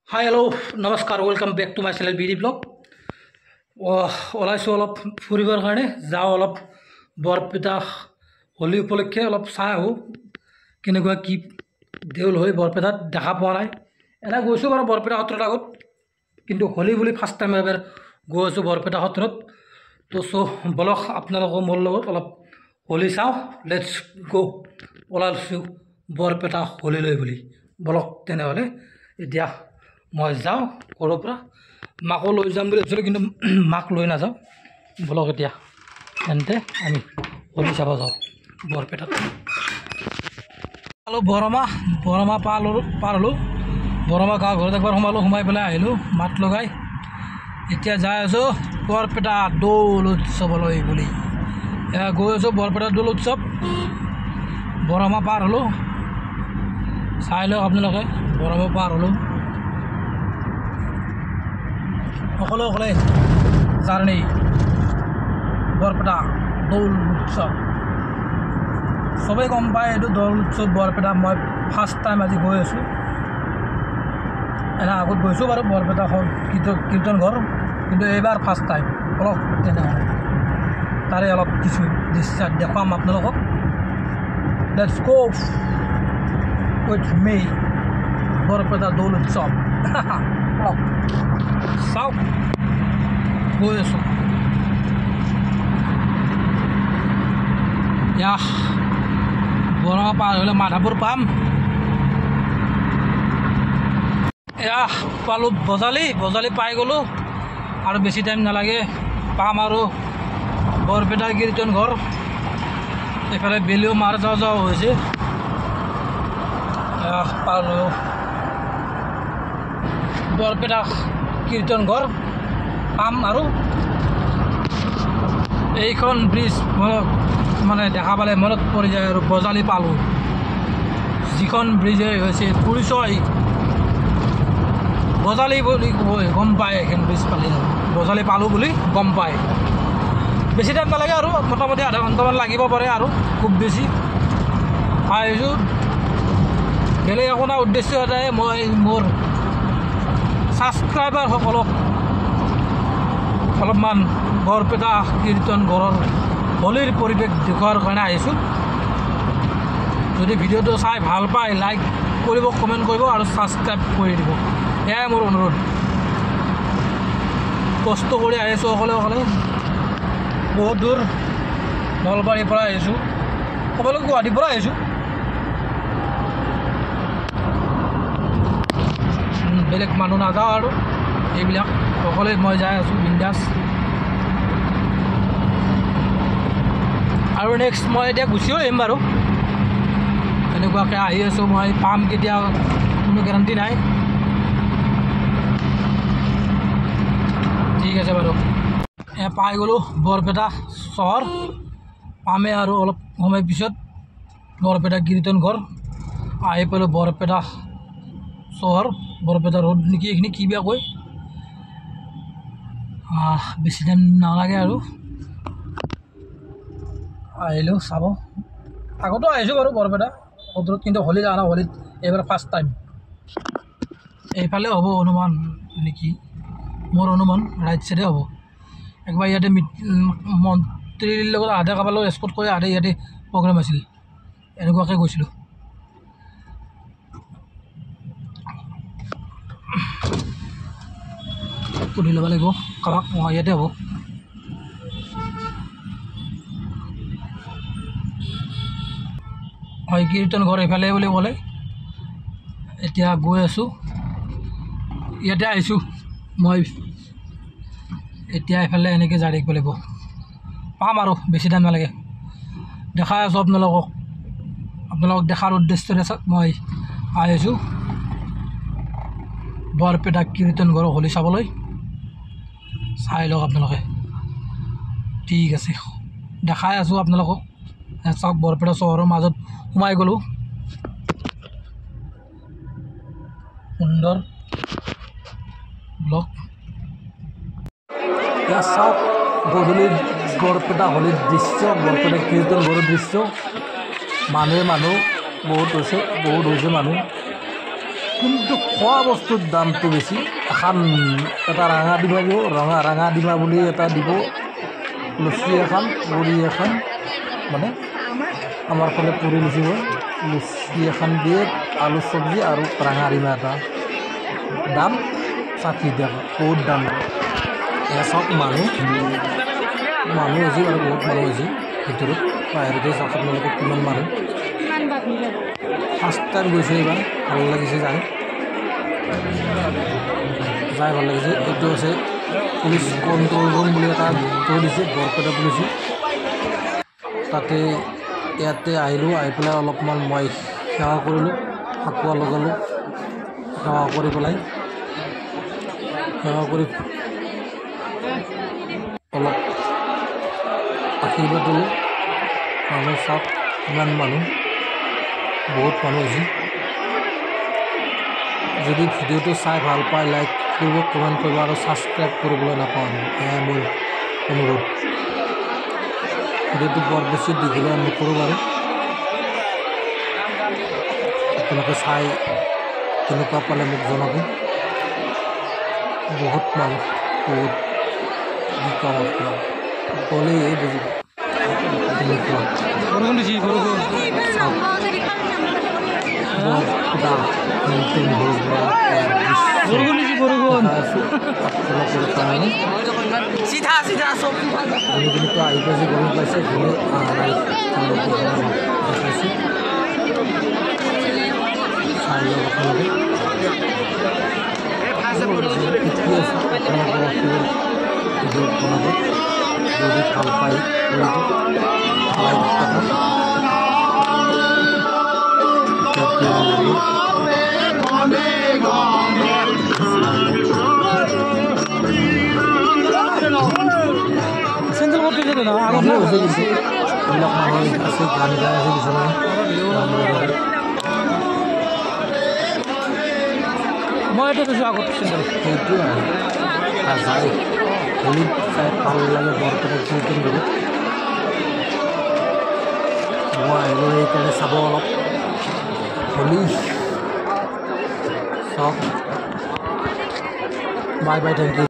হাই hello' নমস্কাৰ welcome back to my channel B D blog ওলাইছোঁ অলপ ফুৰিবৰ কাৰণে যাওঁ অলপ বৰপেটা হোলী উপলক্ষে অলপ চাই আহোঁ কেনেকুৱা কি দেউল হয় বৰপেটাত দেখা পোৱা নাই এনে গৈছোঁ বাৰু বৰপেটা সত্ৰত আগত কিন্তু হোলী বুলি ফাৰ্ষ্ট টাইম এবাৰ গৈ আছোঁ বৰপেটা সত্ৰত তো বলক আপোনালোকৰ মোৰ লগত অলপ হোলী চাওঁ লেটছ গ' ওলাইছোঁ বৰপেটা হোলীলৈ বুলি বলক তেনেহ'লে এতিয়া মই যাওঁ ঘৰৰ পৰা মাকো লৈ যাম বুলি ভাবিছিলোঁ কিন্তু মাক লৈ নাযাওঁ বলক এতিয়া তেন্তে আমি হোলী চাব যাওঁ বৰপেটাত চালোঁ বৰমা পাৰ হ'লোঁ বৰমা গাঁৱৰ ঘৰত একবাৰ সোমাই পেলাই আহিলোঁ মাত লগাই এতিয়া যাই আছোঁ বৰপেটা দৌল উৎসৱলৈ বুলি গৈ আছোঁ বৰপেটা দৌল উৎসৱ বৰমা পাৰ হ'লোঁ চাই লওক আপোনালোকে বৰমা পাৰ হ'লোঁ অকলে জাৰ্ণি বৰপেটা দৌল উৎসৱ চবেই গম পায় এইটো দৌল উৎসৱ বৰপেটা মই ফাৰ্ষ্ট টাইম আজি গৈ আছোঁ এনে আগত গৈছোঁ বাৰু বৰপেটা কীৰ্তন ঘৰ কিন্তু এইবাৰ ফাৰ্ষ্ট টাইম অলপ তেনেহ'লে তাৰে অলপ কিছু দৃশ্য দেখুৱাম আপোনালোকক লেটছ গো উইথ মি বৰপেটা দৌল উৎসৱ চাওক গৈ আছোঁ বৰমা পাৰ হ'লে মাধাপুৰ পাম পালোঁ বজালি পাই গ'লোঁ আৰু বেছি টাইম নালাগে পাম আৰু বৰপেটা কীৰ্তন ঘৰ এইফালে বেলিও মাৰ যাওঁ হৈছে পালোঁ বৰপেটা কীৰ্তন ঘৰ পাম আৰু এইখন ব্ৰিজ মানে দেখা পালে মনত পৰি যায় আৰু বজালি পালোঁ যিখন ব্ৰিজে হৈছে পৰিচয় বজালি বুলি গম পায় এইখন ব্ৰিজ পালি বজালি পালোঁ বুলি গম পায় বেছি টাইম নালাগে আৰু মোটামুটি আধা ঘণ্টামান লাগিব পাৰে আৰু খুব বেছি আহিছোঁ বেলেগ একো নাই উদ্দেশ্য এটাই মই মোৰ ছাবস্ক্ৰাইবাৰসকলক অলপমান বৰপেটা কীৰ্তন ঘৰৰ হোলীৰ পৰিৱেশ দেখুৱাৰ কাৰণে আহিছোঁ যদি ভিডিঅ'টো চাই ভাল পায় লাইক কৰিব কমেণ্ট কৰিব আৰু ছাবস্ক্ৰাইব কৰি দিব এয়াই মোৰ অনুৰোধ কষ্ট কৰি আহিছোঁ অকলে বহুত দূৰ নলবাৰীৰ পৰা আহিছোঁ ক'বলৈ গুৱাহাটীৰ পৰা আহিছোঁ বেলেগ মানুহ নাযাওঁ আৰু এইবিলাক অকলে মই যাই আছোঁ বিন্দাছ আৰু নেক্সট মই এতিয়া গুচিও আহিম বাৰু এনেকুৱাকৈ আহি আছোঁ মই পাম কেতিয়া কোনো গেৰাণ্টি নাই ঠিক আছে বাৰু পাই গ'লোঁ বৰপেটা চহৰ পামে আৰু অলপ সময় পিছত বৰপেটা কীৰ্তন ঘৰ আহি পালোঁ বৰপেটা চহৰ বৰপেটা ৰোড নেকি এইখিনি কি বেয়া কয় বেছি টাইম নালাগে আৰু আহিলোঁ চাব আগতো আহিছোঁ বাৰু বৰপেটা সত্ৰত কিন্তু হোলী যোৱা নাই হোলীত এইবাৰ ফাৰ্ষ্ট টাইম এইফালে হ'ব অনুমান নেকি মোৰ অনুমান ৰাইট চাইডে হ'ব একবাৰ ইয়াতে মন্ত্ৰীৰ লগত আধা কাবালৈ এস্কৰ্ট কৰি আধা ইয়াতে প্ৰগ্ৰেম আছিল এনেকুৱাকৈ গৈছিলোঁ সুধি ল'ব লাগিব কাৰোবাক ইয়াতে হ'ব হয় কীৰ্তন ঘৰ এইফালে বুলি ক'লে এতিয়া গৈ আছোঁ ইয়াতে আহিছোঁ মই এতিয়া এইফালে এনেকৈ যাই থাকিব লাগিব পাম আৰু বেছি টাইম নালাগে দেখাই আছোঁ আপোনালোকক দেখাৰ উদ্দেশ্যৰে মই আহিছোঁ বৰপেটা কীৰ্তন ঘৰ হোলী চাবলৈ চাই লওক আপোনালোকে ঠিক আছে দেখাই আছোঁ আপোনালোকক চাওক বৰপেটা চহৰৰ মাজত সোমাই গ'লোঁ সুন্দৰ ব্লগ চাওক গধূলি বৰপেটা হোলীৰ দৃশ্য বৰপেটা কীৰ্তন ঘৰৰ দৃশ্য মানুহ বহুত হৈছে মানুহ কিন্তু খোৱা বস্তুৰ দামটো বেছি এখন এটা ৰাঙা ডিমা দিব ৰাঙা ডিমা বুলি এটা দিব লুচি এখন পুৰি এখন মানে আমাৰ ফালে পুৰি লুচি হয় লুচি এখন দিয়ে আলু চব্জি আৰু ৰাঙা ডিমা এটা দাম 60 টকা বহুত দাম এয়া চব মানুহ হৈছে আৰু বহুত মানুহ হৈছে ভিতৰত বাহিৰতে চাওক আপোনালোকে কিমান মানুহ ফাৰ্ষ্ট টাইম গৈছে এইবাৰ ভাল লাগিছে যাই ভাল লাগিছে এইটো আছে পুলিচ কণ্ট্ৰল ৰুম বুলি এটা থৈ দিছে বৰপেটা পুলিচে তাতে ইয়াতে আহিলোঁ আহি পেলাই অলপমান মই সেৱা কৰিলোঁ ফাকুৱা লগালোঁ সেৱা কৰি পেলাই সেৱা কৰি অলপ আশীৰ্বাদ দিলোঁ মানুহ চাওক ইমান মানুহ বহুত মানুহ হৈছে যদি ভিডিঅ'টো চাই ভাল পায় লাইক কৰিব কমেণ্ট কৰিব আৰু ছাবস্ক্ৰাইব কৰিবলৈ নাপাওঁ এয়াই মোৰ অনুৰোধ ভিডিঅ'টো বৰ বেছি দীঘলীয়া নকৰোঁ বাৰু আপোনালোকে চাই কেনেকুৱা পালে মোক জনাব বহুত মানুহ বহুত কি কাম আপোনাৰ ক'লেই এই বুজিব তেনেকুৱা যোনখিনিতো আহি পাইছে গম পাইছে যোনে দেখাইছোঁ চাই লওক আপোনালোকে শিকি আছোঁ আপোনালোকৰ ভিডিঅ' বনাব যদি ভাল পায় লাইক চেঞ্জেল করতে যেতে না আগত না হয়ে গেছে এইবিলাক মানুহ আছে গান গাই আছে কিছুমান মই এটা কৈছোঁ আগত চেঞ্জেল সেইটো যাই হোলীত চাই ভাল লাগে বৰপেটা চিকেন বহুত মই আহিলোঁ সেইকাৰণে চাব অলপ হোলী চাওক বাই বাই থেংক ইউ